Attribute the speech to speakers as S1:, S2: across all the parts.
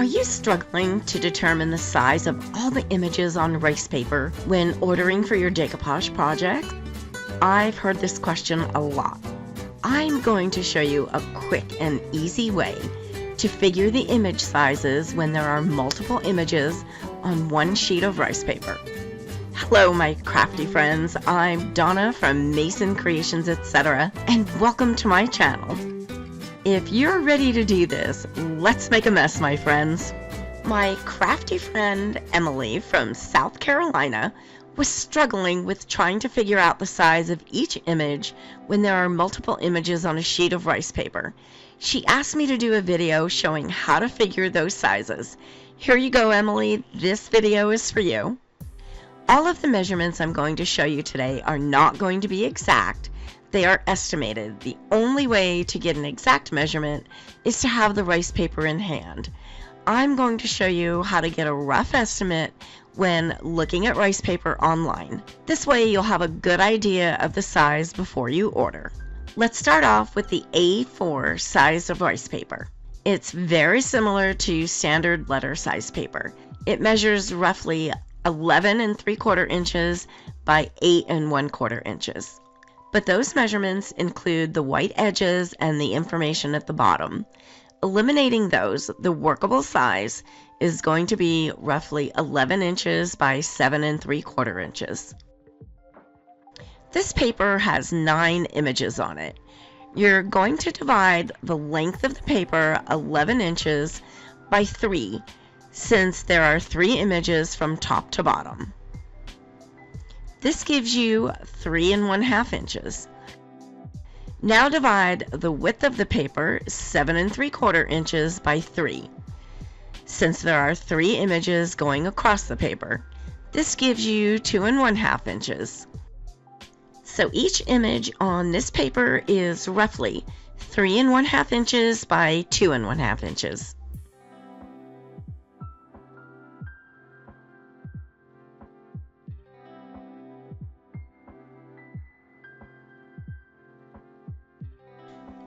S1: Are you struggling to determine the size of all the images on rice paper when ordering for your decoupage project? I've heard this question a lot. I'm going to show you a quick and easy way to figure the image sizes when there are multiple images on one sheet of rice paper. Hello my crafty friends, I'm Donna from Mason Creations Etc. and welcome to my channel. If you're ready to do this, let's make a mess, my friends. My crafty friend Emily from South Carolina was struggling with trying to figure out the size of each image when there are multiple images on a sheet of rice paper. She asked me to do a video showing how to figure those sizes. Here you go, Emily, this video is for you. All of the measurements I'm going to show you today are not going to be exact. They are estimated. The only way to get an exact measurement is to have the rice paper in hand. I'm going to show you how to get a rough estimate when looking at rice paper online. This way you'll have a good idea of the size before you order. Let's start off with the A4 size of rice paper. It's very similar to standard letter size paper. It measures roughly 11 3/4 inches by 8 1/4 inches. But those measurements include the white edges and the information at the bottom. Eliminating those, the workable size is going to be roughly 11 inches by 7 3/4 inches. This paper has 9 images on it. You're going to divide the length of the paper 11 inches by 3, since there are 3 images from top to bottom. This gives you 3 1/2 inches. Now divide the width of the paper 7 3/4 inches by 3. Since there are 3 images going across the paper, this gives you 2 1/2 inches. So each image on this paper is roughly 3 1/2 inches by 2 1/2 inches.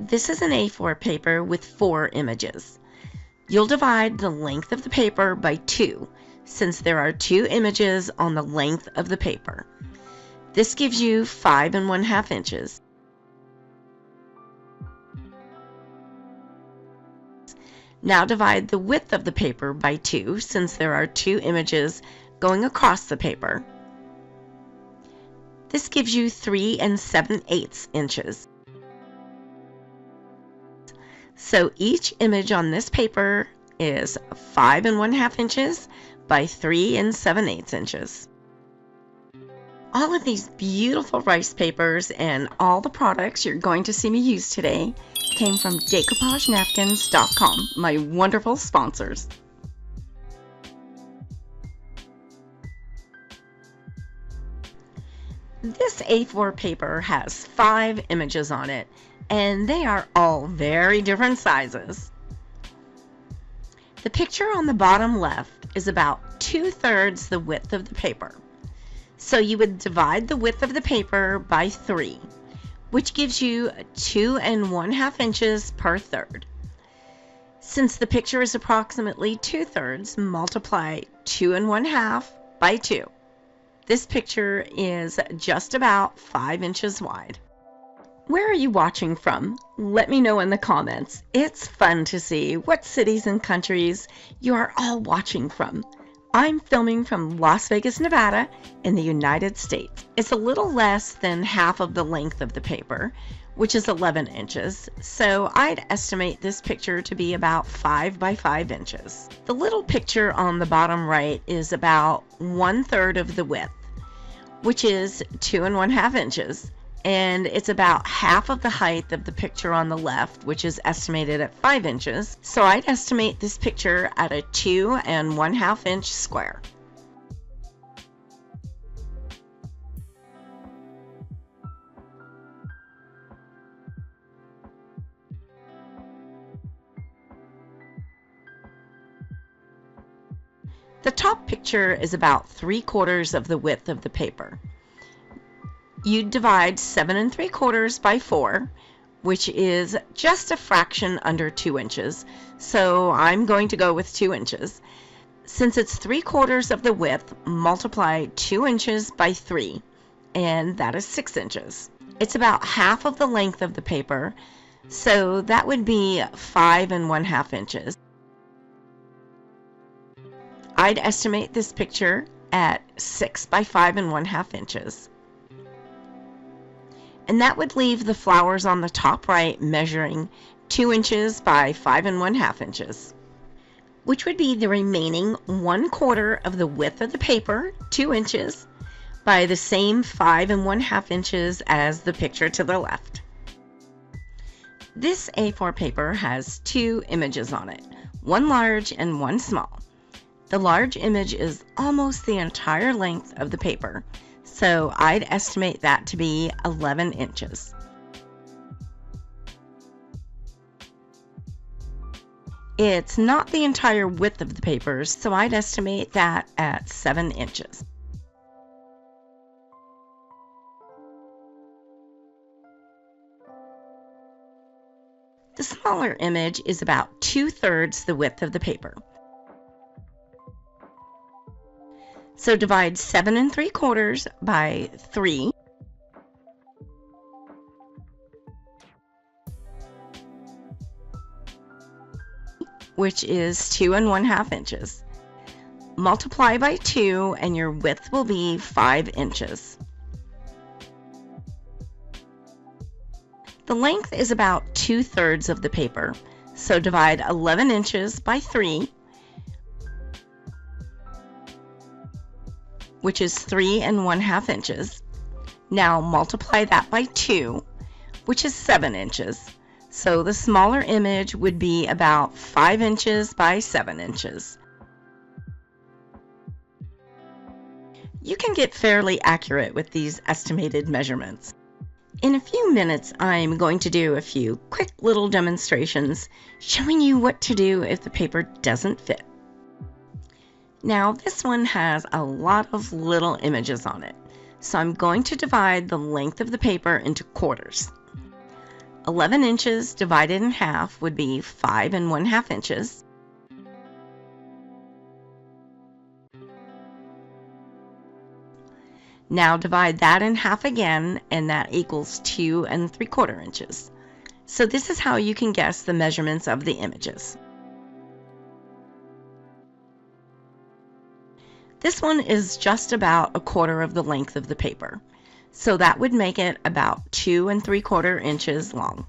S1: This is an A4 paper with 4 images. You'll divide the length of the paper by 2, since there are 2 images on the length of the paper. This gives you 5 1/2 inches. Now divide the width of the paper by 2, since there are 2 images going across the paper. This gives you 3 7/8 inches. So each image on this paper is 5 1/2 inches by 3 7/8 inches. All of these beautiful rice papers and all the products you're going to see me use today came from DecoupageNapkins.com, my wonderful sponsors. This A4 paper has 5 images on it, and they are all very different sizes. The picture on the bottom left is about 2/3 the width of the paper. So you would divide the width of the paper by 3, which gives you 2 1/2 inches per third. Since the picture is approximately 2/3, multiply 2 1/2 by 2. This picture is just about 5 inches wide. Where are you watching from? Let me know in the comments. It's fun to see what cities and countries you are all watching from. I'm filming from Las Vegas, Nevada in the United States. It's a little less than half of the length of the paper, which is 11 inches, so I'd estimate this picture to be about 5 by 5 inches. The little picture on the bottom right is about 1/3 of the width, which is 2 1/2 inches. And it's about half of the height of the picture on the left, which is estimated at 5 inches. So I'd estimate this picture at a 2 1/2 inch square. The top picture is about 3/4 of the width of the paper. You divide 7 3/4 by 4, which is just a fraction under 2 inches. So I'm going to go with 2 inches. Since it's 3/4 of the width, multiply 2 inches by 3, and that is 6 inches. It's about half of the length of the paper, so that would be 5 1/2 inches. I'd estimate this picture at 6 by 5 1/2 inches. And that would leave the flowers on the top right measuring 2 inches by 5 1/2 inches, which would be the remaining 1/4 of the width of the paper, 2 inches, by the same 5 1/2 inches as the picture to the left. This A4 paper has 2 images on it, one large and one small. The large image is almost the entire length of the paper, so I'd estimate that to be 11 inches. It's not the entire width of the paper, so I'd estimate that at 7 inches. The smaller image is about 2/3 the width of the paper. So divide 7 3/4 by 3, which is 2 1/2 inches. Multiply by 2 and your width will be 5 inches. The length is about 2/3 of the paper, so divide 11 inches by 3, which is 3 1/2 inches. Now multiply that by 2, which is 7 inches. So the smaller image would be about 5 inches by 7 inches. You can get fairly accurate with these estimated measurements. In a few minutes, I'm going to do a few quick little demonstrations showing you what to do if the paper doesn't fit. Now, this one has a lot of little images on it, so I'm going to divide the length of the paper into quarters. 11 inches divided in half would be 5 1/2 inches. Now divide that in half again, and that equals 2 3/4 inches. So this is how you can guess the measurements of the images. This one is just about 1/4 of the length of the paper, so that would make it about 2 3/4 inches long.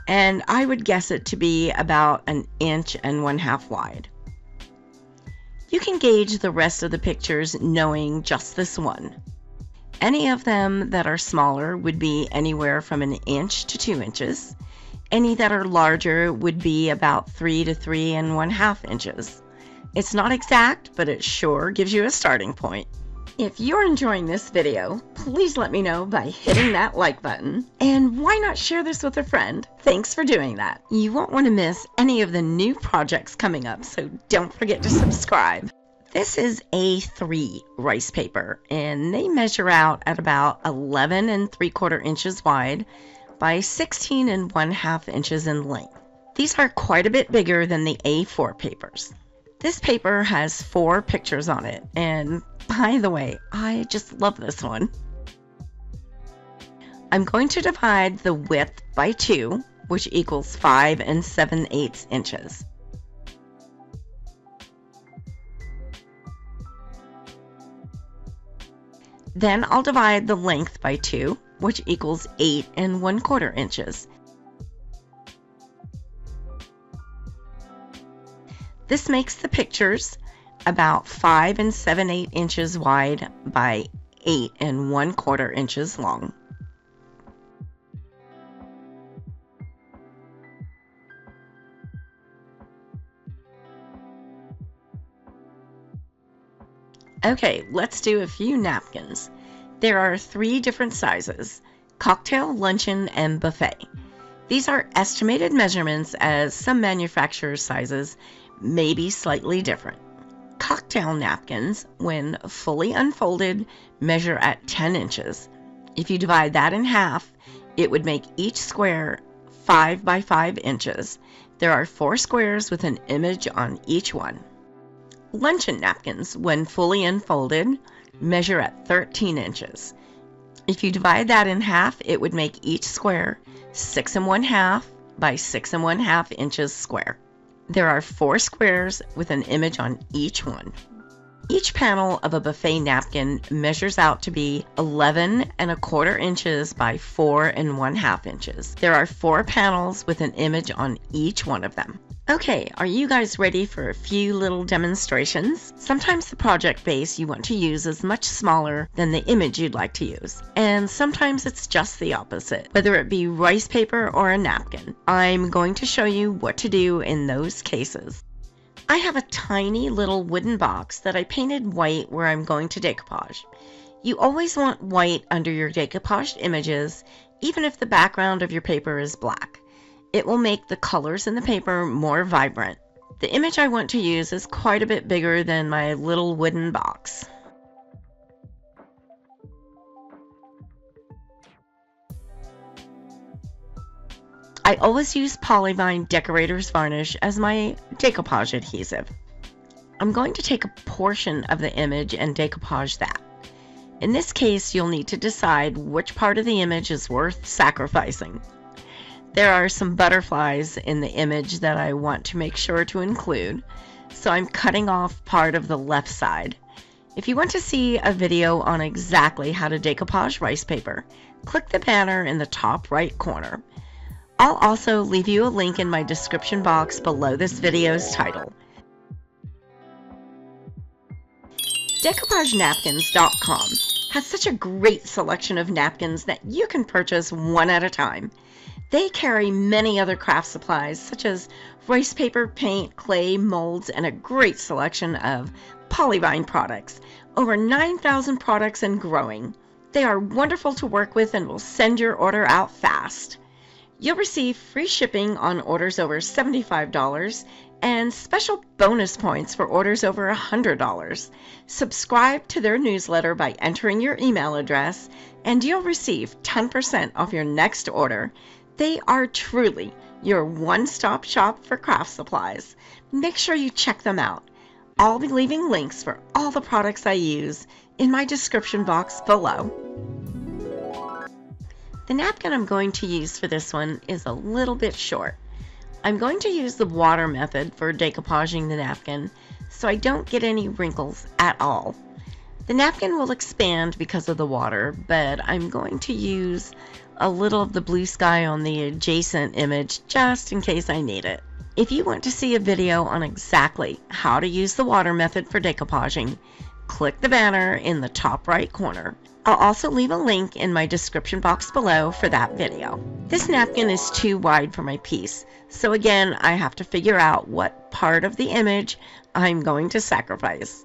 S1: And I would guess it to be about 1 1/2 inches wide. You can gauge the rest of the pictures knowing just this one. Any of them that are smaller would be anywhere from 1 inch to 2 inches. Any that are larger would be about 3 to 3 1/2 inches. It's not exact, but it sure gives you a starting point. If you're enjoying this video, please let me know by hitting that like button. And why not share this with a friend? Thanks for doing that. You won't want to miss any of the new projects coming up, so don't forget to subscribe. This is A3 rice paper, and they measure out at about 11 3/4 inches wide by 16 1/2 inches in length. These are quite a bit bigger than the A4 papers. This paper has 4 pictures on it, and by the way, I just love this one. I'm going to divide the width by 2, which equals 5 7/8 inches. Then I'll divide the length by 2, which equals 8 1/4 inches. This makes the pictures about 5 7/8 inches wide by 8 1/4 inches long. Okay, let's do a few napkins. There are 3 different sizes: cocktail, luncheon, and buffet. These are estimated measurements, as some manufacturers' sizes may be slightly different. Cocktail napkins, when fully unfolded, measure at 10 inches. If you divide that in half, It would make each square 5 by 5 inches. There are 4 squares with an image on each one. Luncheon napkins, when fully unfolded, measure at 13 inches. If you divide that in half, it would make each square 6 1/2 by 6 1/2 inches square. There are 4 squares with an image on each one. Each panel of a buffet napkin measures out to be 11 1/4 inches by 4 1/2 inches. There are 4 panels with an image on each one of them. Okay, are you guys ready for a few little demonstrations? Sometimes the project base you want to use is much smaller than the image you'd like to use. And sometimes it's just the opposite, whether it be rice paper or a napkin. I'm going to show you what to do in those cases. I have a tiny little wooden box that I painted white where I'm going to decoupage. You always want white under your decoupaged images, even if the background of your paper is black. It will make the colors in the paper more vibrant. The image I want to use is quite a bit bigger than my little wooden box. I always use Polyvine Decorator's Varnish as my decoupage adhesive. I'm going to take a portion of the image and decoupage that. In this case, you'll need to decide which part of the image is worth sacrificing. There are some butterflies in the image that I want to make sure to include, so I'm cutting off part of the left side. If you want to see a video on exactly how to decoupage rice paper, click the banner in the top right corner. I'll also leave you a link in my description box below this video's title. DecoupageNapkins.com has such a great selection of napkins that you can purchase one at a time. They carry many other craft supplies such as rice paper, paint, clay, molds, and a great selection of Polyvine products. Over 9,000 products and growing. They are wonderful to work with and will send your order out fast. You'll receive free shipping on orders over $75 and special bonus points for orders over $100. Subscribe to their newsletter by entering your email address and you'll receive 10% off your next order. They are truly your one-stop shop for craft supplies. Make sure you check them out. I'll be leaving links for all the products I use in my description box below. The napkin I'm going to use for this one is a little bit short. I'm going to use the water method for decoupaging the napkin so I don't get any wrinkles at all. The napkin will expand because of the water, but I'm going to use a little of the blue sky on the adjacent image just in case I need it. If you want to see a video on exactly how to use the water method for decoupaging, click the banner in the top right corner. I'll also leave a link in my description box below for that video. This napkin is too wide for my piece, so again I have to figure out what part of the image I'm going to sacrifice.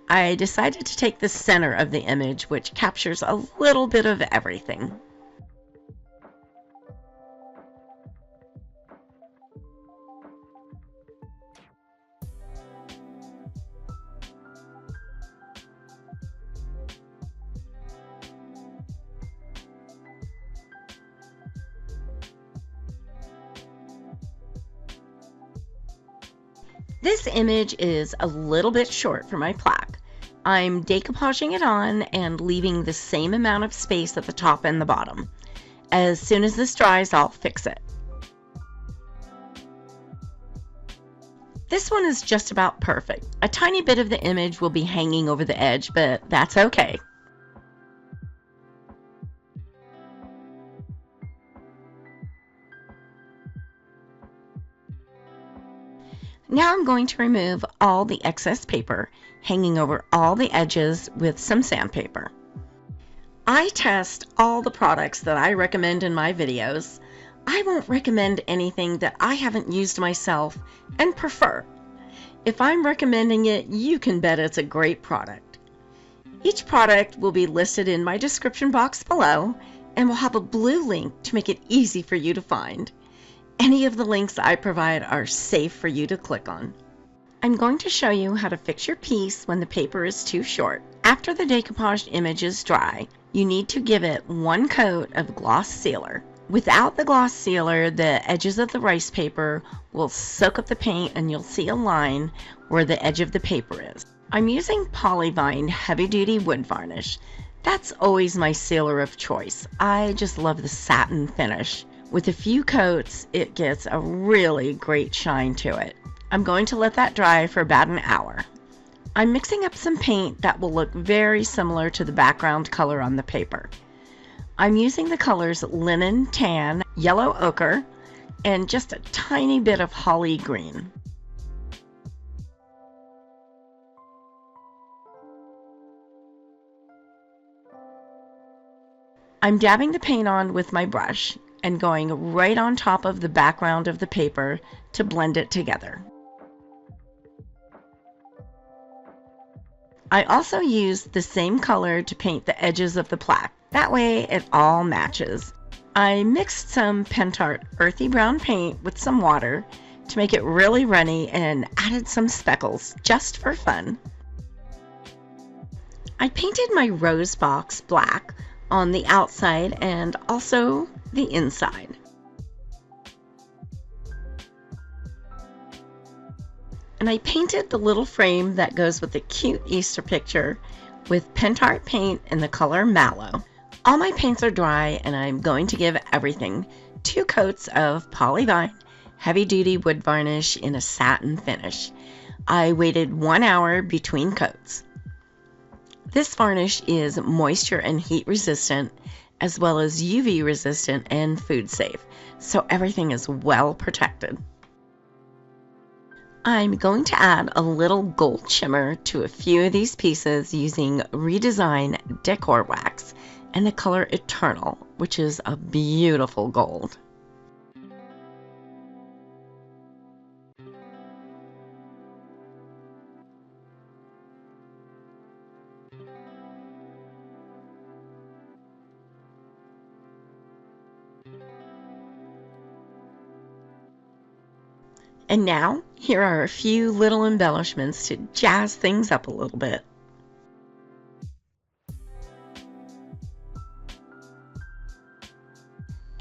S1: I decided to take the center of the image, which captures a little bit of everything. This image is a little bit short for my plaque. I'm decoupaging it on and leaving the same amount of space at the top and the bottom. As soon as this dries, I'll fix it. This one is just about perfect. A tiny bit of the image will be hanging over the edge, but that's okay. Now I'm going to remove all the excess paper, hanging over all the edges with some sandpaper. I test all the products that I recommend in my videos. I won't recommend anything that I haven't used myself and prefer. If I'm recommending it, you can bet it's a great product. Each product will be listed in my description box below and will have a blue link to make it easy for you to find. Any of the links I provide are safe for you to click on. I'm going to show you how to fix your piece when the paper is too short. After the decoupaged image is dry, you need to give it one coat of gloss sealer. Without the gloss sealer, the edges of the rice paper will soak up the paint and you'll see a line where the edge of the paper is. I'm using Polyvine Heavy Duty Wood Varnish. That's always my sealer of choice. I just love the satin finish. With a few coats, it gets a really great shine to it. I'm going to let that dry for about an hour. I'm mixing up some paint that will look very similar to the background color on the paper. I'm using the colors Linen Tan, Yellow Ochre, and just a tiny bit of Holly Green. I'm dabbing the paint on with my brush and going right on top of the background of the paper to blend it together. I also used the same color to paint the edges of the plaque. That way it all matches. I mixed some Pentart earthy brown paint with some water to make it really runny and added some speckles just for fun. I painted my rose box black on the outside and also the inside. And I painted the little frame that goes with the cute Easter picture with Pentart paint in the color Mallow. All my paints are dry and I'm going to give everything 2 coats of Polyvine Heavy Duty Wood Varnish in a satin finish. I waited 1 hour between coats. This varnish is moisture and heat resistant, as well as UV resistant and food safe, so everything is well protected. I'm going to add a little gold shimmer to a few of these pieces using Redesign Decor Wax and the color Eternal, which is a beautiful gold. And now, here are a few little embellishments to jazz things up a little bit.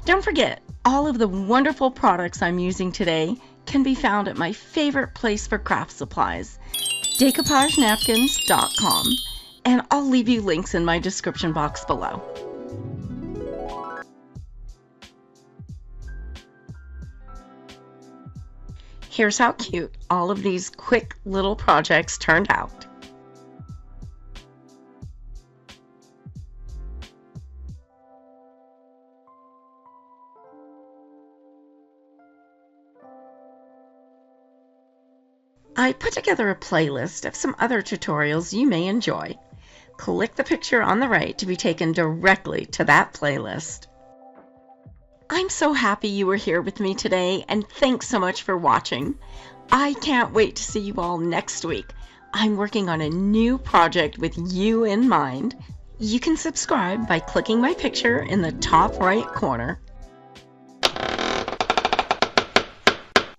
S1: Don't forget, all of the wonderful products I'm using today can be found at my favorite place for craft supplies, DecoupageNapkins.com, and I'll leave you links in my description box below. Here's how cute all of these quick little projects turned out. I put together a playlist of some other tutorials you may enjoy. Click the picture on the right to be taken directly to that playlist. I'm so happy you were here with me today, and thanks so much for watching. I can't wait to see you all next week. I'm working on a new project with you in mind. You can subscribe by clicking my picture in the top right corner.